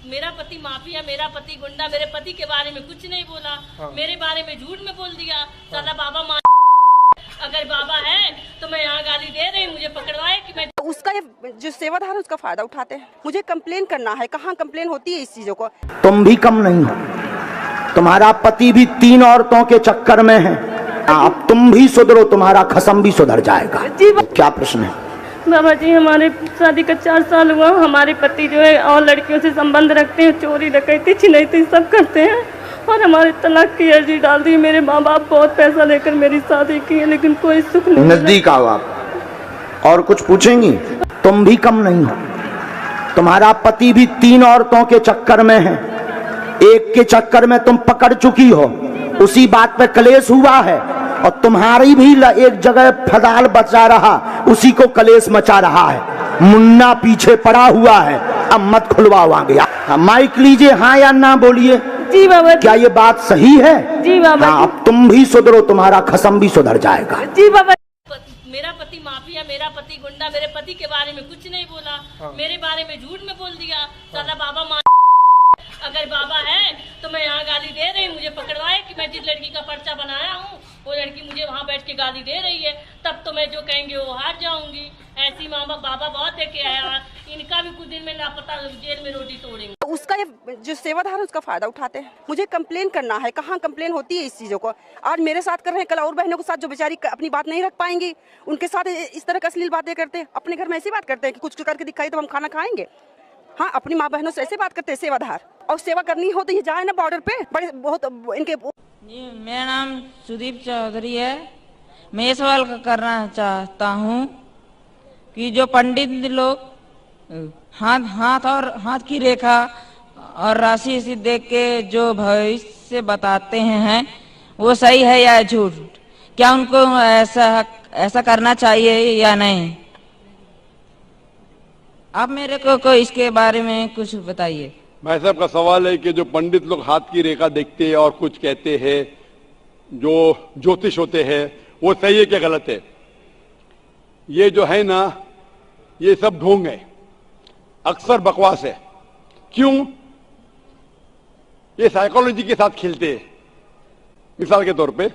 मेरा पति माफिया, मेरा पति गुंडा, मेरे पति के बारे में कुछ नहीं बोला। मेरे बारे में झूठ में बोल दिया। साला बाबा अगर बाबा है तो मैं यहाँ गाली दे रही, मुझे पकड़वाए कि मैं उसका जो सेवादार है उसका फायदा उठाते हैं। मुझे कंप्लेन करना है, कहाँ कंप्लेन होती है इस चीजों को। तुम भी कम नहीं हो, तुम्हारा पति भी 3 औरतों के चक्कर में है। अब तुम भी सुधरो, तुम्हारा खसम भी सुधर जाएगा। क्या प्रश्न है? बाबा जी, हमारे शादी का 4 साल हुआ। हमारे पति जो है और लड़कियों से संबंध रखते हैं, चोरी डकैती छिनैती सब करते हैं और हमारे तलाक की अर्जी डाल दी। मेरे माँ बाप बहुत पैसा लेकर मेरी शादी की है, लेकिन कोई सुख नहीं। नजदीक आओ आप। और कुछ पूछेंगी? तुम भी कम नहीं हो, तुम्हारा पति भी 3 औरतों के चक्कर में है। एक के चक्कर में तुम पकड़ चुकी हो, उसी बात पे कलेश हुआ है और तुम्हारी भी एक जगह फदाल बचा रहा, उसी को कलेश मचा रहा है। मुन्ना पीछे पड़ा हुआ है, अब मत खुलवाओ आगे। माइक लीजिए, हाँ या ना बोलिए। जी बाबा। क्या ये बात सही है? जी बाबा। हाँ, अब तुम भी सुधरो, तुम्हारा खसम भी सुधर जाएगा। जी बाबा। मेरा पति माफिया, मेरा पति गुंडा, मेरे पति के बारे में कुछ नहीं बोला। मेरे बारे में झूठ में बोल दिया। साला बाबा अगर बाबा है तो मैं यहाँ गाली दे रही, मुझे पकड़वाए कि मैं जिस लड़की का पर्चा बनाया हूँ वो लड़की मुझे वहाँ बैठ के गाली दे रही है, तब तो मैं जो कहेंगे वो हार जाऊंगी। ऐसी मामा बाबा बहुत देके आया, इनका भी कुछ दिन में लापता, जेल में रोटी तोड़ेंगे। उसका जो सेवादार है उसका फायदा उठाते हैं। मुझे कंप्लेन करना है, कहाँ कंप्लेन होती है इस चीजों को। आज मेरे साथ कर रहे हैं, कल और बहनों के साथ जो बेचारी अपनी बात नहीं रख पाएंगी उनके साथ इस तरह का अश्लील बातें करते हैं। अपने घर में ऐसी बात करते हैं कि कुछ करके दिखाई तो हम खाना खाएंगे। हाँ, अपनी माँ बहनों से ऐसे बात करते हैं सेवादार। और सेवा करनी हो तो ये जाए ना बॉर्डर पे, बड़े बहुत इनके। जी, मेरा नाम सुदीप चौधरी है। मैं ये सवाल करना चाहता हूँ कि जो पंडित लोग हाथ की रेखा और राशि से देख के जो भविष्य बताते हैं वो सही है या झूठ? क्या उनको ऐसा करना चाहिए या नहीं? आप मेरे को इसके बारे में कुछ बताइए। भाई साहब का सवाल है कि जो पंडित लोग हाथ की रेखा देखते हैं और कुछ कहते हैं, जो ज्योतिष होते हैं, वो सही है क्या गलत है? ये जो है ना, ये सब ढोंग है, अक्सर बकवास है। क्यों? ये साइकोलॉजी के साथ खेलते हैं। मिसाल के तौर पे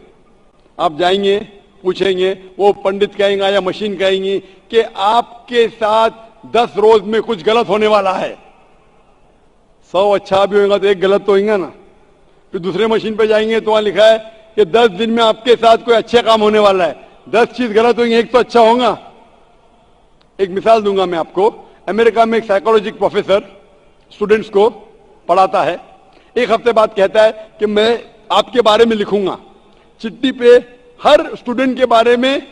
आप जाएंगे, पूछेंगे, वो पंडित कहेंगे या मशीन कहेंगी कि आपके साथ 10 रोज में कुछ गलत होने वाला है। 100 अच्छा भी होगा तो एक गलत तो होगा ना। फिर दूसरे मशीन पे जाएंगे तो वहां लिखा है कि 10 दिन में आपके साथ कोई अच्छे काम होने वाला है। 10 चीज गलत होंगे, एक तो अच्छा होगा। एक मिसाल दूंगा मैं आपको। अमेरिका में एक साइकोलॉजी प्रोफेसर स्टूडेंट्स को पढ़ाता है। एक हफ्ते बाद कहता है कि मैं आपके बारे में लिखूंगा चिट्ठी पे, हर स्टूडेंट के बारे में,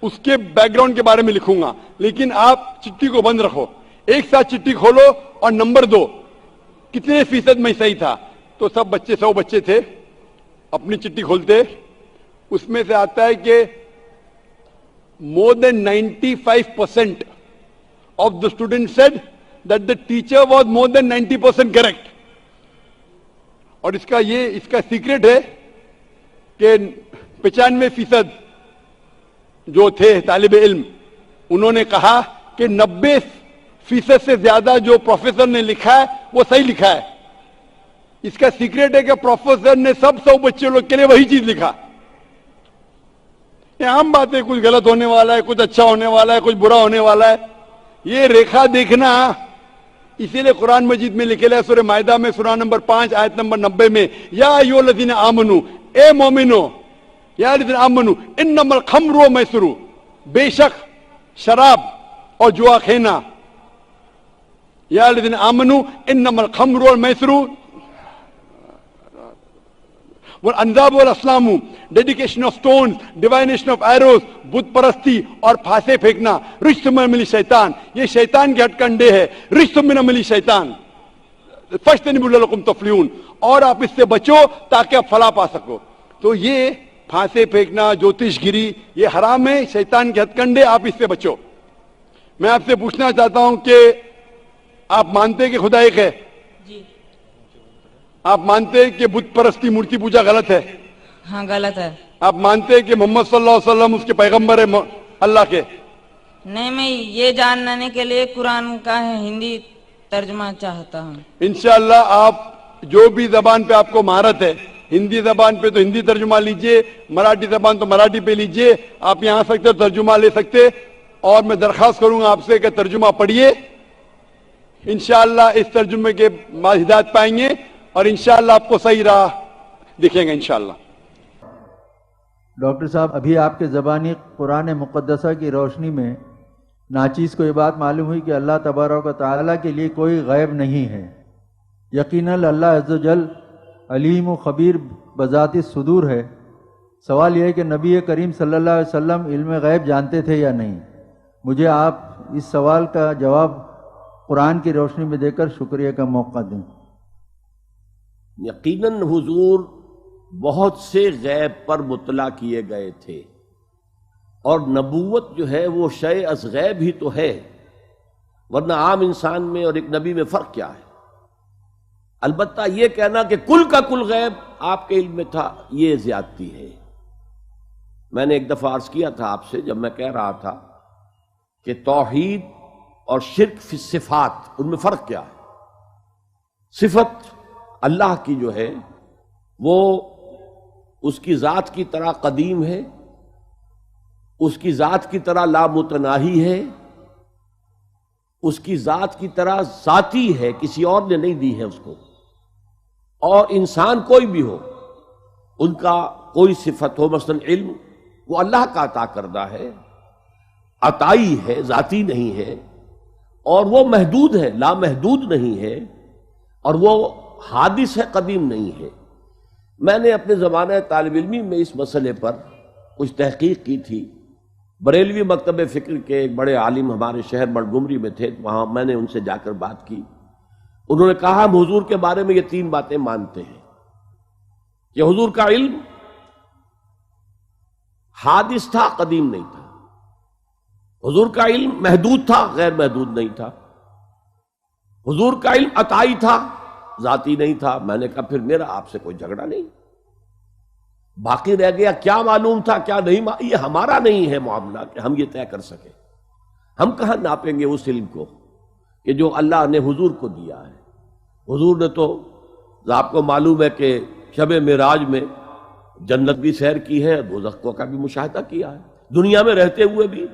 उसके बैकग्राउंड के बारे में लिखूंगा, लेकिन आप चिट्ठी को बंद रखो। एक साथ चिट्ठी खोलो और नंबर दो कितने फीसद में सही था। तो सब बच्चे 100 बच्चे थे, अपनी चिट्ठी खोलते, उसमें से आता है कि more than 95% of the students said that the teacher was more than 90% correct. और इसका सीक्रेट है कि 95% जो थे तालिब इल्म, उन्होंने कहा कि 90% से ज्यादा जो प्रोफेसर ने लिखा है वो सही लिखा है। इसका सीक्रेट है कि प्रोफेसर ने सब 100 बच्चे लोग के लिए वही चीज लिखा। ये आम बात है, कुछ गलत होने वाला है, कुछ अच्छा होने वाला है, कुछ बुरा होने वाला है। ये रेखा देखना, इसीलिए कुरान मजीद में लिखे है सूरह माइदा में सूरा नंबर 5 आयत नंबर 90 में, या अय्युहल्लज़ीना आमनू, ए मोमिनो, या अय्युहल्लज़ीना आमनू इन्नमल खम्रु व मैसरू, बेशक शराब और जुआ खेना, या अय्युहल्लज़ीना आमनू इन्नमल खम्रु व मैसरू वल अंजाब वल अस्लामु, dedication of stones, divination of arrows, बुत परस्ती और फांसे फेंकना, रिश्त में मिली शैतान, ये शैतान के हथकंडे है। रिश्त में मिली शैतान फज्तनिबू लअल्लकुम तुफ्लिहून, और आप इससे बचो ताकि आप फलाह पा सको। तो ये फांसे फेंकना, ज्योतिषगिरी, ये हराम है, शैतान के हथकंडे, आप इससे बचो। मैं आपसे पूछना चाहता हूं कि आप मानते हैं कि खुदा एक है? आप मानते हैं कि बुत परस्ती, मूर्ति पूजा गलत है? हाँ, गलत है। आप मानते हैं कि मोहम्मद सल्लल्लाहु अलैहि वसल्लम उसके पैगंबर है अल्लाह के? नहीं, मैं ये जानने के लिए कुरान का हिंदी तर्जुमा चाहता हूँ। इंशाअल्लाह आप जो भी जबान पे आपको महारत है, हिंदी जबान पे तो हिंदी तर्जुमा लीजिए, मराठी जबान तो मराठी पे लीजिए, आप यहाँ आ सकते हो, तर्जुमा ले सकते। और मैं दरख्वास्त करूंगा आपसे कि तर्जुमा पढ़िए, इंशाअल्लाह इस तर्जुमे के बाद हिदायत पाएंगे और इंशाअल्लाह आपको सही राह दिखेंगे इंशाअल्लाह। डॉक्टर साहब, अभी आपके ज़बानी कुरान मुक़द्दसा की रोशनी में नाचीज़ को ये बात मालूम हुई कि अल्लाह तबारक व तआला के लिए कोई गैब नहीं है। यकीनन अल्लाह अज़्ज़ व जल अलीम व खबीर बज़ाति सुदूर है। सवाल यह है कि नबी करीम सल्लल्लाहु अलैहि वसल्लम इल्म गैब जानते थे या नहीं? मुझे आप इस सवाल का जवाब कुरान की रोशनी में देकर शुक्रिया का मौका दें। यकीनन हुजूर बहुत से गैब पर मुतला किए गए थे, और नबूवत जो है वो शय अज़ गैब ही तो है, वरना आम इंसान में और एक नबी में फ़र्क क्या है? अलबत्ता ये कहना कि कुल का कुल गैब आपके इल्म में था, ये ज़्यादती है। मैंने एक दफ़ा अर्ज़ किया था आपसे, जब मैं कह रहा था कि तौहीद और शिर्क फी सिफ़ात, उनमें फ़र्क क्या है? सिफत अल्लाह की जो है वो उसकी ज़ात की तरह कदीम है, उसकी ज़ात की तरह लामुतनाही है, उसकी ज़ात की तरह ज़ाती है, किसी और ने नहीं दी है उसको। और इंसान कोई भी हो, उनका कोई सिफत हो, मसलन इल्म, वो अल्लाह का अता करदा है, अताई है, ज़ाती नहीं है, और वो महदूद है, लामहदूद नहीं है, और वो हादिस है, कदीम नहीं है। मैंने अपने ज़माने तालिब इल्मी में इस मसले पर कुछ तहकीक की थी। बरेलवी मकतब फ़िक्र के एक बड़े आलिम हमारे शहर मॉन्टगोमरी में थे, वहाँ मैंने उनसे जाकर बात की। उन्होंने कहा हम हुजूर के बारे में ये 3 बातें मानते हैं कि हुजूर का इल्म हादिस था, कदीम नहीं था। हुजूर का इल्म महदूद था, गैर महदूद नहीं था। हुजूर का इल्म अताई था, जाती नहीं था। मैंने कहा फिर मेरा आपसे कोई झगड़ा नहीं, बाकी रह गया क्या मालूम था क्या नहीं, ये हमारा नहीं है मामला कि हम ये तय कर सके। हम कहां नापेंगे उस इल्म को कि जो अल्लाह ने हुजूर को दिया है। हुजूर ने तो आपको मालूम है कि शब मिराज में जन्नत भी सैर की है, दोज़ख का भी मुशाहिदा किया है। दुनिया में रहते हुए भी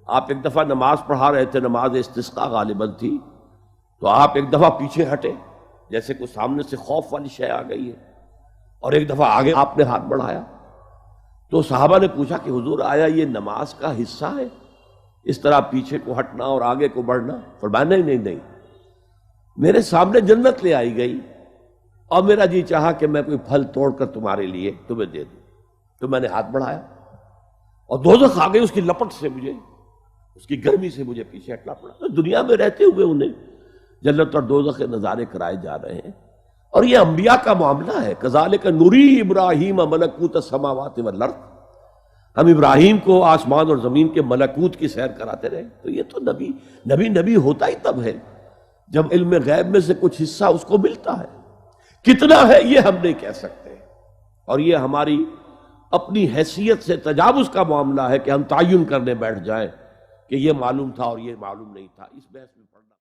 आप एक दफा नमाज पढ़ा रहे थे, नमाज इस्तिस्का गालिबन थी, तो आप एक दफा पीछे हटे जैसे कोई सामने से खौफ वाली शय आ गई है, और एक दफा आगे आपने हाथ बढ़ाया। तो सहाबा ने पूछा कि हुजूर आया ये नमाज का हिस्सा है, इस तरह पीछे को हटना और आगे को बढ़ना? फरमाया नहीं नहीं, मेरे सामने जन्नत ले आई गई और मेरा जी चाहा कि मैं कोई फल तोड़कर तुम्हारे लिए तुम्हें दे दूं, तो मैंने हाथ बढ़ाया और दोज़ख आ गई उसकी लपट से, मुझे उसकी गर्मी से मुझे पीछे हटना पड़ा। तो दुनिया में रहते हुए उन्हें जन्नत और दोज़ख के नजारे कराए जा रहे हैं, और ये अंबिया का मामला है। कज़ालिक नूरी इब्राहीम मलकूत समावाति वल अर्द, हम इब्राहीम को आसमान और जमीन के मलकूत की सैर कराते रहे। तो ये तो नबी होता ही तब है जब इल्म गैब में से कुछ हिस्सा उसको मिलता है। कितना है ये हम नहीं कह सकते, और ये हमारी अपनी हैसियत से तजावुज़ का मामला है कि हम तायुन करने बैठ जाएं कि ये मालूम था और ये मालूम नहीं था। इस बहस में